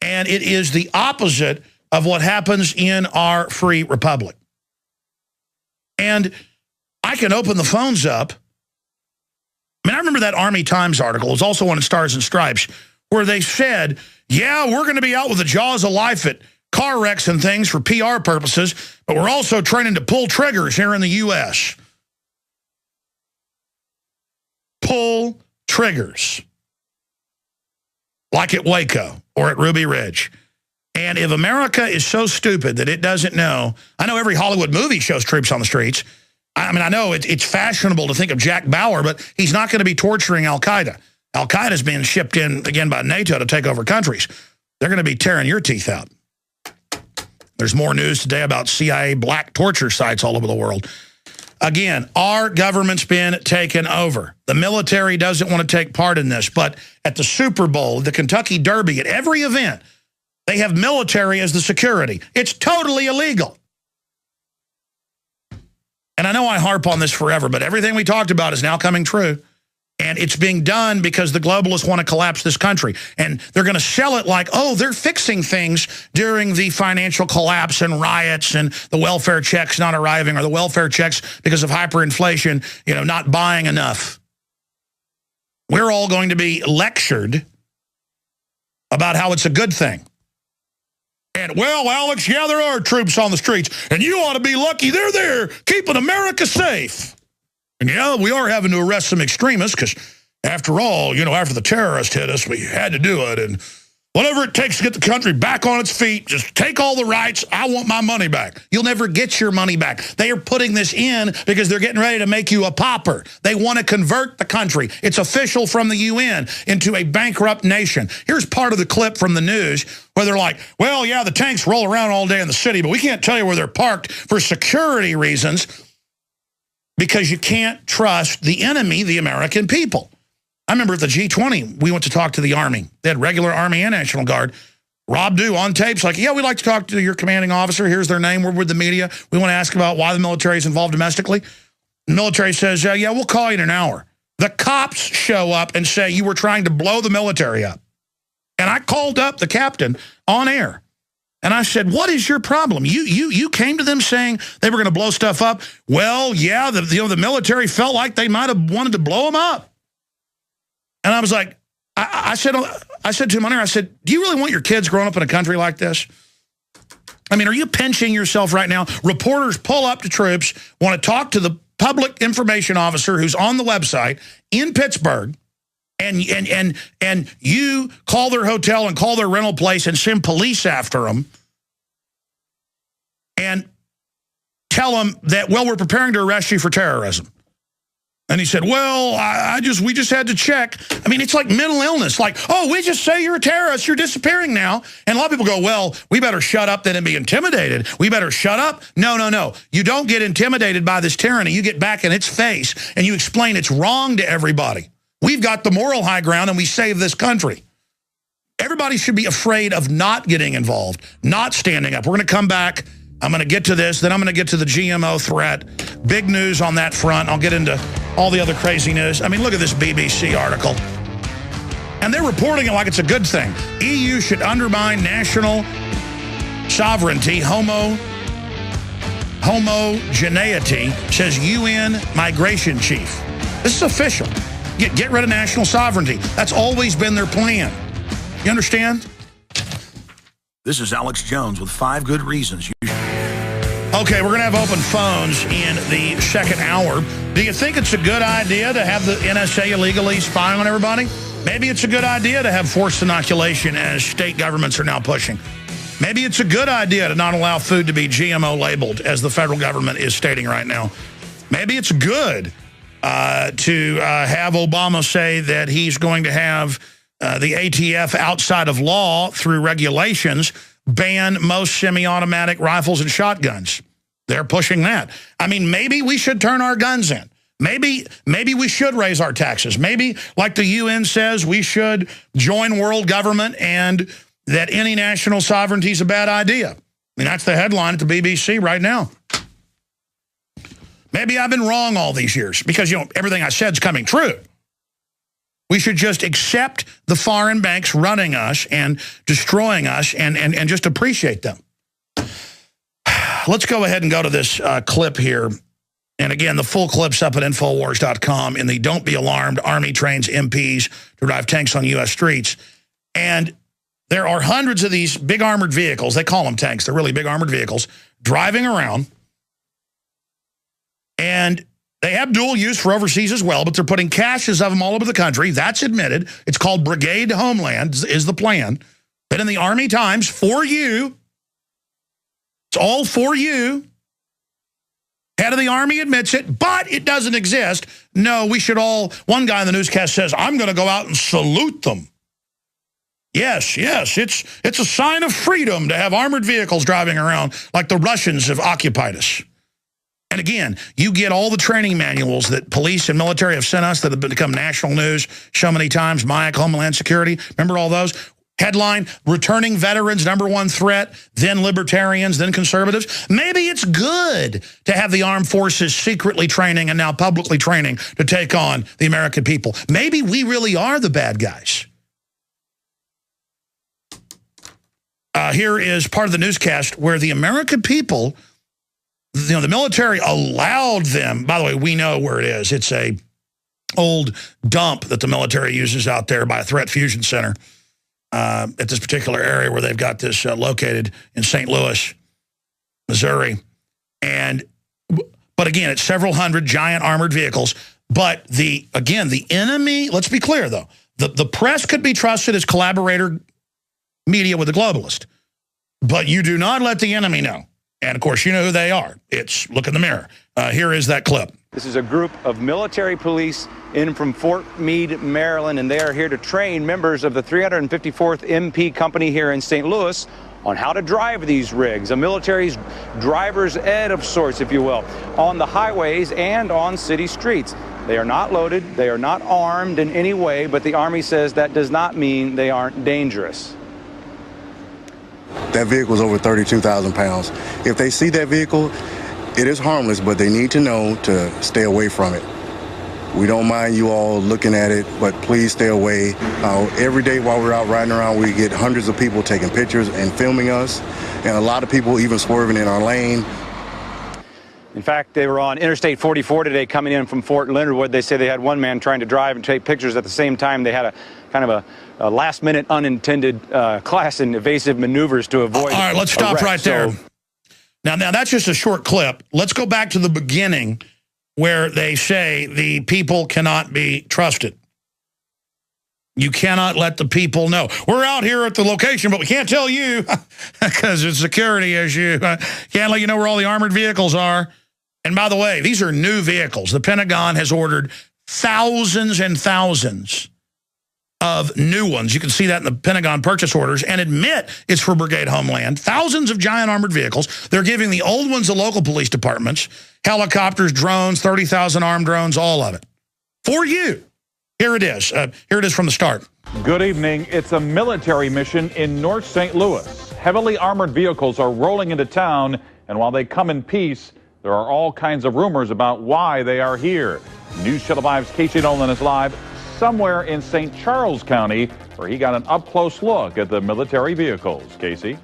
And it is the opposite of what happens in our free republic. And I can open the phones up. I mean, I remember that Army Times article. It was also one in Stars and Stripes, where they said, yeah, we're going to be out with the jaws of life at car wrecks and things for PR purposes, but we're also training to pull triggers here in the U.S. Pull triggers. Like at Waco or at Ruby Ridge. And if America is so stupid that it doesn't know, I know every Hollywood movie shows troops on the streets. I mean, I know it's fashionable to think of Jack Bauer, but he's not going to be torturing al-Qaeda. Al-Qaeda's being shipped in, again, by NATO to take over countries. They're going to be tearing your teeth out. There's more news today about CIA black torture sites all over the world. Again, our government's been taken over. The military doesn't want to take part in this, but at the Super Bowl, the Kentucky Derby, at every event, they have military as the security. It's totally illegal. And I know I harp on this forever, but everything we talked about is now coming true. And it's being done because the globalists want to collapse this country. And they're going to sell it like, oh, they're fixing things during the financial collapse and riots and the welfare checks not arriving, or the welfare checks because of hyperinflation, not buying enough. We're all going to be lectured about how it's a good thing. And, well, Alex, yeah, there are troops on the streets, and you ought to be lucky they're there keeping America safe. And, yeah, we are having to arrest some extremists because, after all, after the terrorists hit us, we had to do it. And whatever it takes to get the country back on its feet, just take all the rights. I want my money back. You'll never get your money back. They are putting this in because they're getting ready to make you a pauper. They want to convert the country. It's official from the UN into a bankrupt nation. Here's part of the clip from the news where they're like, well, yeah, the tanks roll around all day in the city, but we can't tell you where they're parked for security reasons because you can't trust the enemy, the American people. I remember at the G20, we went to talk to the Army. They had regular Army and National Guard. Rob Dew on tapes like, yeah, we'd like to talk to your commanding officer. Here's their name. We're with the media. We want to ask about why the military is involved domestically. The military says, yeah, we'll call you in an hour. The cops show up and say you were trying to blow the military up. And I called up the captain on air. And I said, what is your problem? You came to them saying they were going to blow stuff up. Well, yeah, the military felt like they might have wanted to blow them up. And I was like, I said to him on air, I said, do you really want your kids growing up in a country like this? I mean, are you pinching yourself right now? Reporters pull up to troops, want to talk to the public information officer who's on the website in Pittsburgh, and you call their hotel and call their rental place and send police after them and tell them that, well, we're preparing to arrest you for terrorism. And he said, well, we just had to check. I mean, it's like mental illness. Like, oh, we just say you're a terrorist. You're disappearing now. And a lot of people go, well, we better shut up then and be intimidated. We better shut up. No. You don't get intimidated by this tyranny. You get back in its face and you explain it's wrong to everybody. We've got the moral high ground and we save this country. Everybody should be afraid of not getting involved, not standing up. We're going to come back. I'm going to get to this. Then I'm going to get to the GMO threat. Big news on that front. I'll get into all the other crazy news. I mean, look at this BBC article. And they're reporting it like it's a good thing. EU should undermine national sovereignty, homogeneity, says UN migration chief. This is official. Get rid of national sovereignty. That's always been their plan. You understand? This is Alex Jones with 5 good reasons you should. Okay, we're going to have open phones in the second hour. Do you think it's a good idea to have the NSA illegally spying on everybody? Maybe it's a good idea to have forced inoculation as state governments are now pushing. Maybe it's a good idea to not allow food to be GMO labeled as the federal government is stating right now. Maybe it's good to have Obama say that he's going to have the ATF outside of law through regulations ban most semi-automatic rifles and shotguns. They're pushing that. I mean, maybe we should turn our guns in. Maybe we should raise our taxes. Maybe, like the UN says, we should join world government and that any national sovereignty is a bad idea. I mean, that's the headline at the BBC right now. Maybe I've been wrong all these years because, everything I said is coming true. We should just accept the foreign banks running us and destroying us and just appreciate them. Let's go ahead and go to this clip here. And again, the full clip's up at Infowars.com in the Don't Be Alarmed, Army trains MPs to drive tanks on U.S. streets. And there are hundreds of these big armored vehicles. They call them tanks. They're really big armored vehicles driving around. And they have dual use for overseas as well, but they're putting caches of them all over the country. That's admitted. It's called Brigade Homeland is the plan. But in the Army Times, for you, it's all for you. Head of the Army admits it, but it doesn't exist. No, we should all, one guy in the newscast says, I'm going to go out and salute them. Yes, it's a sign of freedom to have armored vehicles driving around like the Russians have occupied us. And again, you get all the training manuals that police and military have sent us that have become national news so many times, MIAC, Homeland Security. Remember all those? Headline, returning veterans, #1 threat, then libertarians, then conservatives. Maybe it's good to have the armed forces secretly training and now publicly training to take on the American people. Maybe we really are the bad guys. Here is part of the newscast where the American people, you know, the military allowed them. By the way, we know where it is. It's a old dump that the military uses out there by a threat fusion center at this particular area where they've got this located in St. Louis, Missouri. But again, it's several hundred giant armored vehicles. But the enemy, let's be clear though, the press could be trusted as collaborator media with the globalist. But you do not let the enemy know. And, of course, you know who they are. It's look in the mirror. Here is that clip. This is a group of military police in from Fort Meade, Maryland, and they are here to train members of the 354th MP Company here in St. Louis on how to drive these rigs, a military's driver's ed of sorts, if you will, on the highways and on city streets. They are not loaded, they are not armed in any way, but the Army says that does not mean they aren't dangerous. That vehicle is over 32,000 pounds. If they see that vehicle, it is harmless, but they need to know to stay away from it. We don't mind you all looking at it, but please stay away. Every day while we're out riding around, we get hundreds of people taking pictures and filming us, and a lot of people even swerving in our lane. In fact, they were on Interstate 44 today coming in from Fort Leonard Wood. They say they had one man trying to drive and take pictures at the same time. They had a kind of a last-minute unintended class in evasive maneuvers to avoid. All right, let's stop right there. Now that's just a short clip. Let's go back to the beginning where they say the people cannot be trusted. You cannot let the people know. We're out here at the location, but we can't tell you because it's a security issue. Can't let you know where all the armored vehicles are. And by the way, these are new vehicles. The Pentagon has ordered thousands and thousands of new ones. You can see that in the Pentagon purchase orders and admit it's for Brigade Homeland. Thousands of giant armored vehicles. They're giving the old ones to local police departments, helicopters, drones, 30,000 armed drones, all of it. For you. Here it is. Here it is from the start. Good evening. It's a military mission in North St. Louis. Heavily armored vehicles are rolling into town, and while they come in peace, there are all kinds of rumors about why they are here. News Channel 5's Casey Nolan is live somewhere in St. Charles County, where he got an up-close look at the military vehicles. Casey?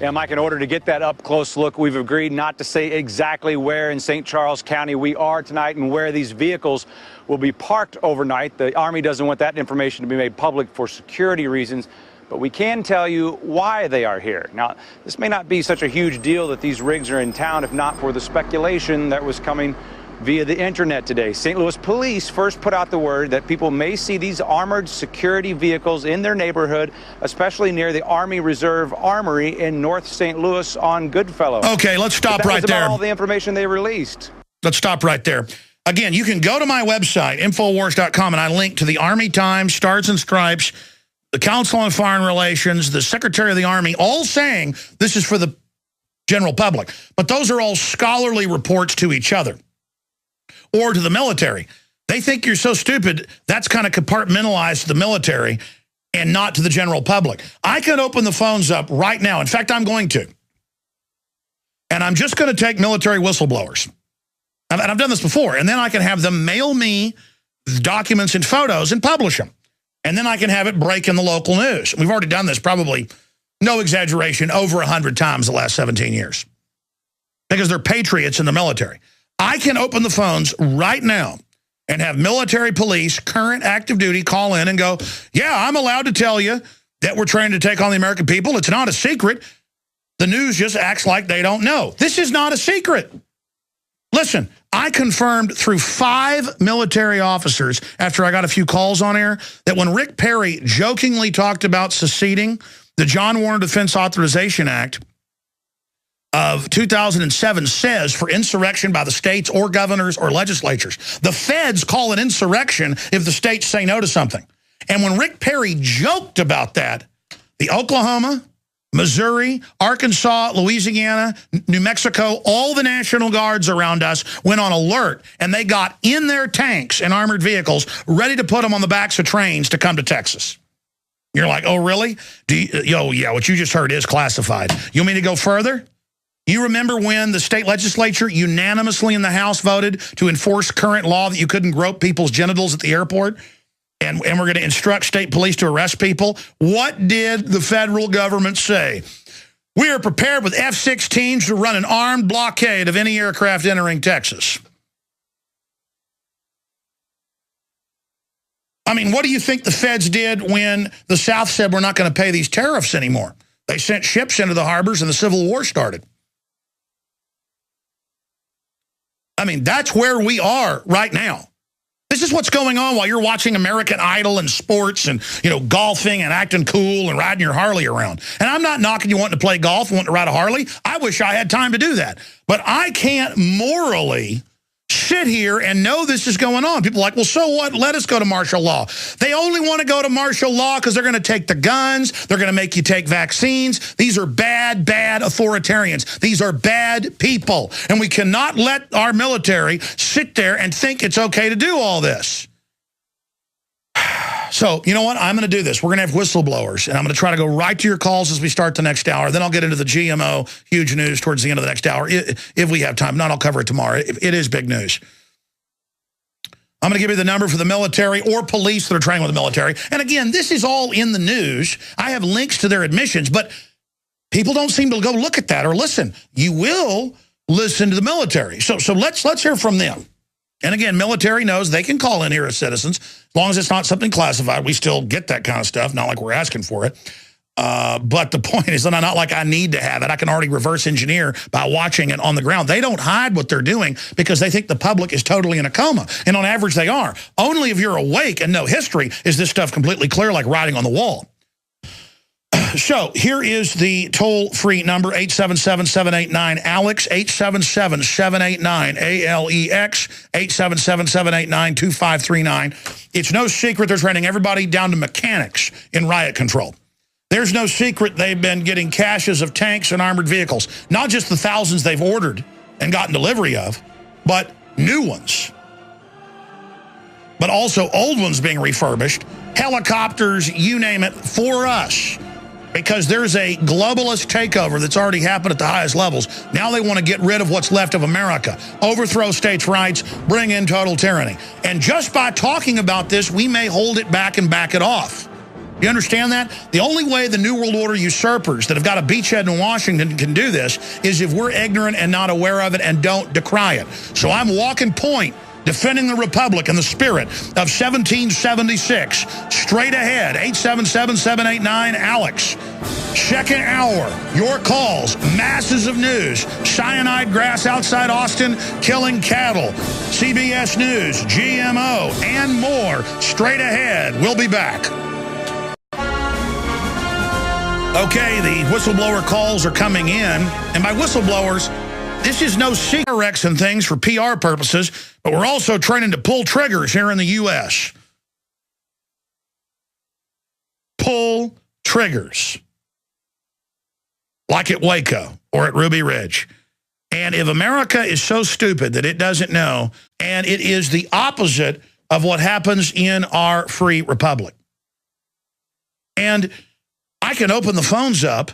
Yeah, Mike, in order to get that up-close look, we've agreed not to say exactly where in St. Charles County we are tonight and where these vehicles will be parked overnight. The Army doesn't want that information to be made public for security reasons, but we can tell you why they are here. Now, this may not be such a huge deal that these rigs are in town if not for the speculation that was coming via the internet today. St. Louis police first put out the word that people may see these armored security vehicles in their neighborhood, especially near the Army Reserve Armory in North St. Louis on Goodfellow. Okay, let's stop right there. That was about all the information they released. Let's stop right there. Again, you can go to my website, Infowars.com, and I link to the Army Times, Stars and Stripes, the Council on Foreign Relations, the Secretary of the Army, all saying this is for the general public. But those are all scholarly reports to each other or to the military. They think you're so stupid, that's kind of compartmentalized to the military and not to the general public. I can open the phones up right now. In fact, I'm going to. And I'm just going to take military whistleblowers. And I've done this before. And then I can have them mail me documents and photos and publish them. And then I can have it break in the local news. We've already done this probably, no exaggeration, over 100 times the last 17 years. Because they're patriots in the military. I can open the phones right now and have military police, current active duty, call in and go, yeah, I'm allowed to tell you that we're trying to take on the American people. It's not a secret. The news just acts like they don't know. This is not a secret. Listen, I confirmed through 5 military officers after I got a few calls on air that when Rick Perry jokingly talked about seceding, the John Warner Defense Authorization Act of 2007 says for insurrection by the states or governors or legislatures. The feds call it insurrection if the states say no to something. And when Rick Perry joked about that, the Oklahoma, Missouri, Arkansas, Louisiana, New Mexico, all the National Guards around us went on alert, and they got in their tanks and armored vehicles ready to put them on the backs of trains to come to Texas. You're like, oh, really? Yeah, what you just heard is classified. You want me to go further? You remember when the state legislature unanimously in the House voted to enforce current law that you couldn't grope people's genitals at the airport? And we're going to instruct state police to arrest people. What did the federal government say? We are prepared with F-16s to run an armed blockade of any aircraft entering Texas. I mean, what do you think the feds did when the South said we're not going to pay these tariffs anymore? They sent ships into the harbors and the Civil War started. I mean, that's where we are right now. This is what's going on while you're watching American Idol and sports and, golfing and acting cool and riding your Harley around. And I'm not knocking you wanting to play golf, wanting to ride a Harley. I wish I had time to do that. But I can't morally sit here and know this is going on. People are like, well, so what? Let us go to martial law. They only want to go to martial law because they're going to take the guns. They're going to make you take vaccines. These are bad, bad authoritarians. These are bad people. And we cannot let our military sit there and think it's okay to do all this. So, you know what? I'm going to do this. We're going to have whistleblowers, and I'm going to try to go right to your calls as we start the next hour. Then I'll get into the GMO huge news towards the end of the next hour, if we have time. Not, I'll cover it tomorrow. It is big news. I'm going to give you the number for the military or police that are training with the military. And again, this is all in the news. I have links to their admissions, but people don't seem to go look at that or listen. You will listen to the military. So let's hear from them. And again, military knows they can call in here as citizens. As long as it's not something classified, we still get that kind of stuff, not like we're asking for it. But the point is that not like I need to have it. I can already reverse engineer by watching it on the ground. They don't hide what they're doing because they think the public is totally in a coma. And on average, they are. Only if you're awake and know history is this stuff completely clear, like writing on the wall. So here is the toll-free number, 877-789-ALEX, 877-789-ALEX, 877-789-2539. It's no secret they're training everybody down to mechanics in riot control. There's no secret they've been getting caches of tanks and armored vehicles, not just the thousands they've ordered and gotten delivery of, but new ones. But also old ones being refurbished, helicopters, you name it, for us. Because there's a globalist takeover that's already happened at the highest levels. Now they want to get rid of what's left of America, overthrow states' rights, bring in total tyranny. And just by talking about this, we may hold it back and back it off. You understand that? The only way the New World Order usurpers that have got a beachhead in Washington can do this is if we're ignorant and not aware of it and don't decry it. So I'm walking point, defending the Republic and the spirit of 1776. Straight ahead, 877-789-ALEX. Second hour, your calls, masses of news. Cyanide grass outside Austin, killing cattle. CBS News, GMO, and more. Straight ahead, we'll be back. Okay, the whistleblower calls are coming in. And by whistleblowers, this is no secret wrecks and things for PR purposes, but we're also training to pull triggers here in the U.S. Pull triggers. Like at Waco or at Ruby Ridge. And if America is so stupid that it doesn't know, and it is the opposite of what happens in our free republic. And I can open the phones up.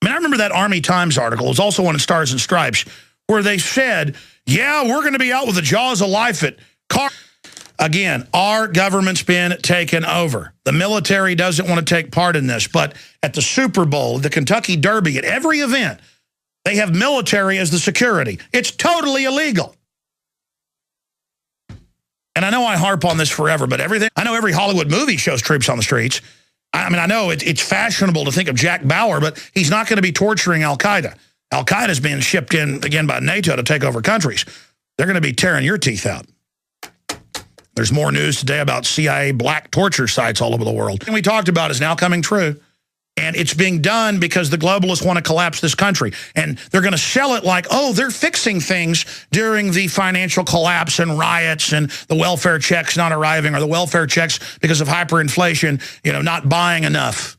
I mean, I remember that Army Times article. It was also one in Stars and Stripes, where they said, yeah, we're going to be out with the jaws of life at car. Again, our government's been taken over. The military doesn't want to take part in this, but at the Super Bowl, the Kentucky Derby, at every event, they have military as the security. It's totally illegal. And I know I harp on this forever, but I know every Hollywood movie shows troops on the streets. I mean, I know it's fashionable to think of Jack Bauer, but he's not going to be torturing al-Qaeda. Al-Qaeda's being shipped in, again, by NATO to take over countries. They're going to be tearing your teeth out. There's more news today about CIA black torture sites all over the world. And we talked about is now coming true. And it's being done because the globalists want to collapse this country. And they're going to sell it like, oh, they're fixing things during the financial collapse and riots and the welfare checks not arriving, or the welfare checks because of hyperinflation, not buying enough.